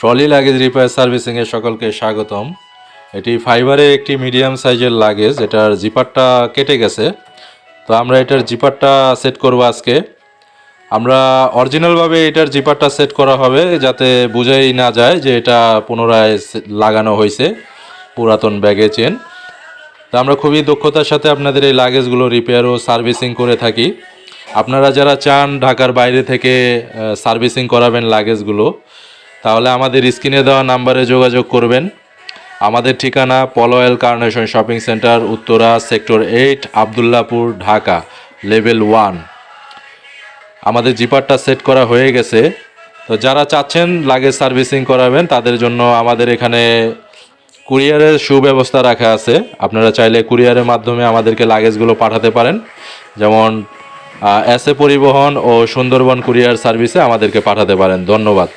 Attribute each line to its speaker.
Speaker 1: Trolley luggage repair সার্ভিসিংয়ে সকলকে স্বাগতম। এটি ফাইবারের একটি মিডিয়াম সাইজের লাগেজ, এটার জিপারটা কেটে গেছে। তো আমরা এটার জিপারটা সেট করব আজকে। আমরা অরিজিনালভাবে এটার জিপারটা সেট করা হবে যাতে বোঝাই না যায় যে এটা পুনরায় লাগানো হয়েছে পুরাতন ব্যাগে চেন। তো আমরা খুবই দক্ষতার সাথে আপনাদের এই লাগেজগুলো রিপেয়ার ও সার্ভিসিং করে থাকি। আপনারা যারা চান ঢাকার বাইরে থেকে সার্ভিসিং করাবেন লাগেজগুলো, তাহলে আমাদের স্ক্রিনে দেওয়া নাম্বারে যোগাযোগ করবেন। আমাদের ঠিকানা Polwel Carnation Shopping Centre, Uttara, sector 8, Abdullahpur, Dhaka, level 1। আমাদের জিপারটা সেট করা হয়ে গেছে। তো যারা চাচ্ছেন লাগেজ সার্ভিসিং করাবেন তাদের জন্য আমাদের এখানে কুরিয়ারের সুব্যবস্থা রাখা আছে। আপনারা চাইলে কুরিয়ারের মাধ্যমে আমাদেরকে লাগেজগুলো পাঠাতে পারেন, যেমন এসএ পরিবহন ও সুন্দরবন কুরিয়ার সার্ভিসে আমাদেরকে পাঠাতে পারেন। ধন্যবাদ।